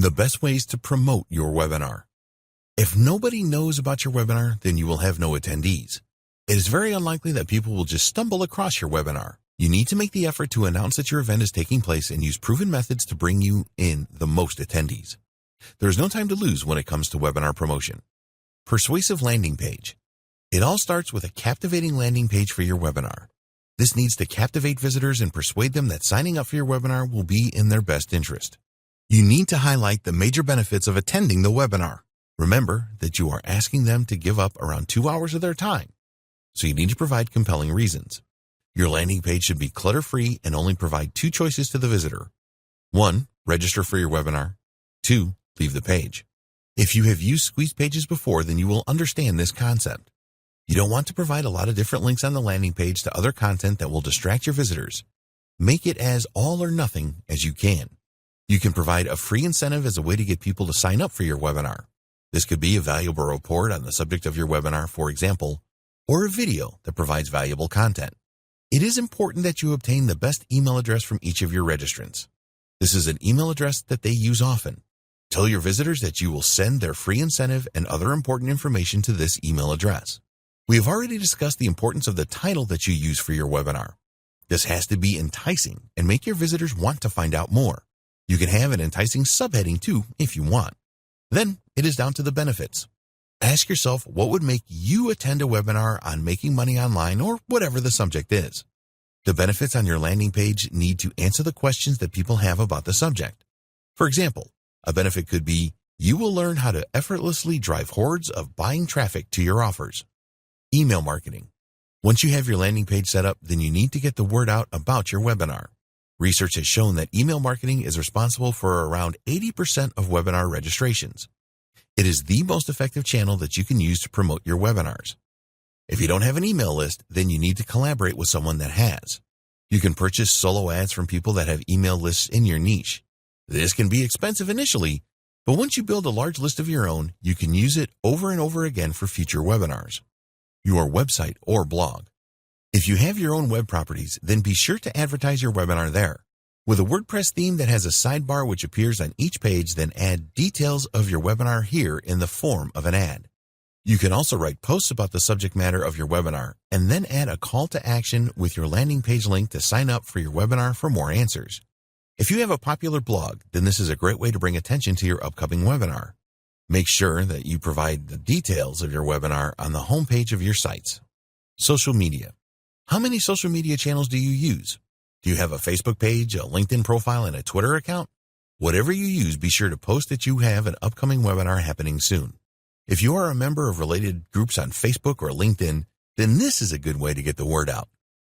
The best ways to promote your webinar. If nobody knows about your webinar, then you will have no attendees. It is very unlikely that people will just stumble across your webinar. You need to make the effort to announce that your event is taking place and use proven methods to bring you in the most attendees. There is no time to lose when it comes to webinar promotion. Persuasive landing page. It all starts with a captivating landing page for your webinar. This needs to captivate visitors and persuade them that signing up for your webinar will be in their best interest. You need to highlight the major benefits of attending the webinar. Remember that you are asking them to give up around 2 hours of their time, so you need to provide compelling reasons. Your landing page should be clutter-free and only provide 2 choices to the visitor. 1. Register for your webinar. 2. Leave the page. If you have used squeeze pages before, then you will understand this concept. You don't want to provide a lot of different links on the landing page to other content that will distract your visitors. Make it as all or nothing as you can. You can provide a free incentive as a way to get people to sign up for your webinar. This could be a valuable report on the subject of your webinar, for example, or a video that provides valuable content. It is important that you obtain the best email address from each of your registrants. This is an email address that they use often. Tell your visitors that you will send their free incentive and other important information to this email address. We have already discussed the importance of the title that you use for your webinar. This has to be enticing and make your visitors want to find out more. You can have an enticing subheading too if you want. Then it is down to the benefits. Ask yourself what would make you attend a webinar on making money online or whatever the subject is. The benefits on your landing page need to answer the questions that people have about the subject. For example, a benefit could be, you will learn how to effortlessly drive hordes of buying traffic to your offers. Email marketing. Once you have your landing page set up, then you need to get the word out about your webinar. Research has shown that email marketing is responsible for around 80% of webinar registrations. It is the most effective channel that you can use to promote your webinars. If you don't have an email list, then you need to collaborate with someone that has. You can purchase solo ads from people that have email lists in your niche. This can be expensive initially, but once you build a large list of your own, you can use it over and over again for future webinars. Your website or blog. If you have your own web properties, then be sure to advertise your webinar there. With a WordPress theme that has a sidebar which appears on each page, then add details of your webinar here in the form of an ad. You can also write posts about the subject matter of your webinar and then add a call to action with your landing page link to sign up for your webinar for more answers. If you have a popular blog, then this is a great way to bring attention to your upcoming webinar. Make sure that you provide the details of your webinar on the homepage of your sites. Social media. How many social media channels do you use? Do you have a Facebook page, a LinkedIn profile, and a Twitter account? Whatever you use, be sure to post that you have an upcoming webinar happening soon. If you are a member of related groups on Facebook or LinkedIn, then this is a good way to get the word out.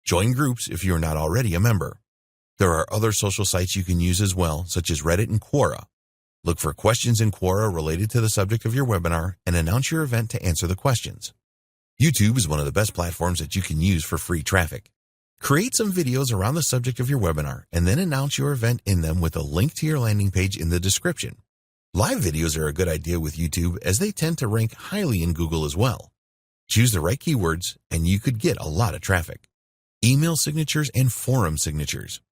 Join groups if you are not already a member. There are other social sites you can use as well, such as Reddit and Quora. Look for questions in Quora related to the subject of your webinar and announce your event to answer the questions. YouTube is one of the best platforms that you can use for free traffic. Create some videos around the subject of your webinar and then announce your event in them with a link to your landing page in the description. Live videos are a good idea with YouTube as they tend to rank highly in Google as well. Choose the right keywords and you could get a lot of traffic. Email signatures and forum signatures.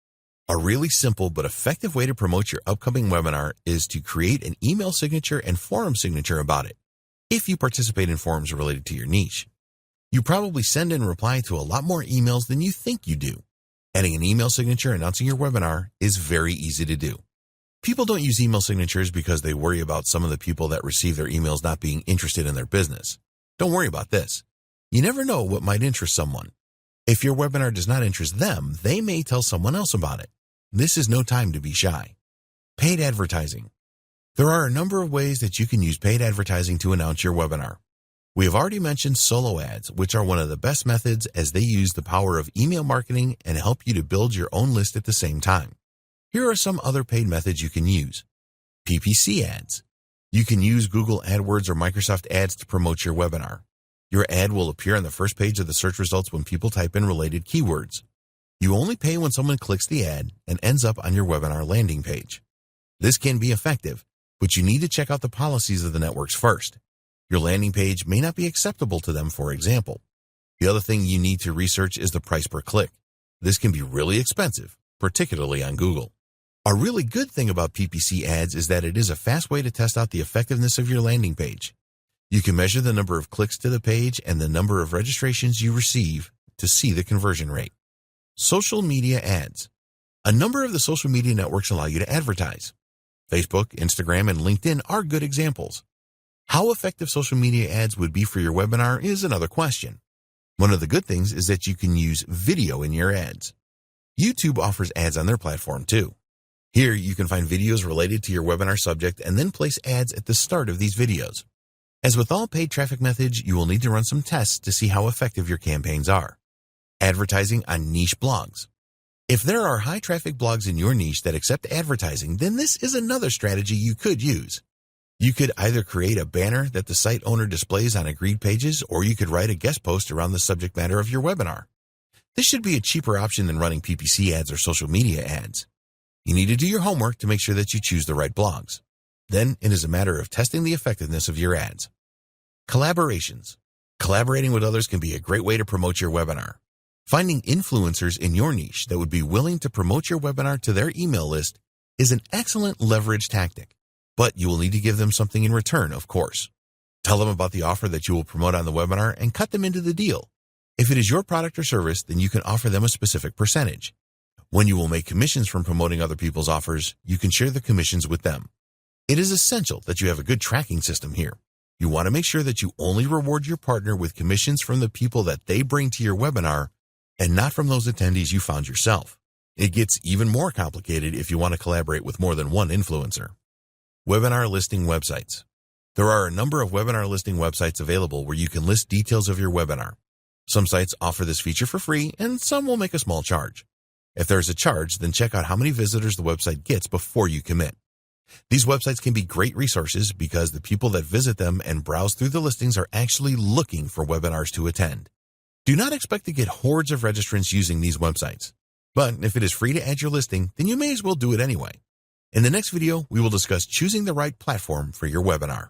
A really simple but effective way to promote your upcoming webinar is to create an email signature and forum signature about it, if you participate in forums related to your niche. You probably send and reply to a lot more emails than you think you do. Adding an email signature announcing your webinar is very easy to do. People don't use email signatures because they worry about some of the people that receive their emails not being interested in their business. Don't worry about this. You never know what might interest someone. If your webinar does not interest them, they may tell someone else about it. This is no time to be shy. Paid advertising. There are a number of ways that you can use paid advertising to announce your webinar. We have already mentioned solo ads, which are one of the best methods as they use the power of email marketing and help you to build your own list at the same time. Here are some other paid methods you can use. PPC ads. You can use Google AdWords or Microsoft Ads to promote your webinar. Your ad will appear on the first page of the search results when people type in related keywords. You only pay when someone clicks the ad and ends up on your webinar landing page. This can be effective, but you need to check out the policies of the networks first. Your landing page may not be acceptable to them, for example. The other thing you need to research is the price per click. This can be really expensive, particularly on Google. A really good thing about PPC ads is that it is a fast way to test out the effectiveness of your landing page. You can measure the number of clicks to the page and the number of registrations you receive to see the conversion rate. Social media ads. A number of the social media networks allow you to advertise. Facebook, Instagram, and LinkedIn are good examples. How effective social media ads would be for your webinar is another question. One of the good things is that you can use video in your ads. YouTube offers ads on their platform too. Here you can find videos related to your webinar subject and then place ads at the start of these videos. As with all paid traffic methods, you will need to run some tests to see how effective your campaigns are. Advertising on niche blogs. If there are high traffic blogs in your niche that accept advertising, then this is another strategy you could use. You could either create a banner that the site owner displays on agreed pages, or you could write a guest post around the subject matter of your webinar. This should be a cheaper option than running PPC ads or social media ads. You need to do your homework to make sure that you choose the right blogs. Then it is a matter of testing the effectiveness of your ads. Collaborations. Collaborating with others can be a great way to promote your webinar. Finding influencers in your niche that would be willing to promote your webinar to their email list is an excellent leverage tactic, but you will need to give them something in return, of course. Tell them about the offer that you will promote on the webinar and cut them into the deal. If it is your product or service, then you can offer them a specific percentage. When you will make commissions from promoting other people's offers, you can share the commissions with them. It is essential that you have a good tracking system here. You want to make sure that you only reward your partner with commissions from the people that they bring to your webinar and not from those attendees you found yourself. It gets even more complicated if you want to collaborate with more than one influencer. Webinar listing websites. There are a number of webinar listing websites available where you can list details of your webinar. Some sites offer this feature for free, and some will make a small charge. If there's a charge, then check out how many visitors the website gets before you commit. These websites can be great resources because the people that visit them and browse through the listings are actually looking for webinars to attend. Do not expect to get hordes of registrants using these websites. But if it is free to add your listing, then you may as well do it anyway. In the next video, we will discuss choosing the right platform for your webinar.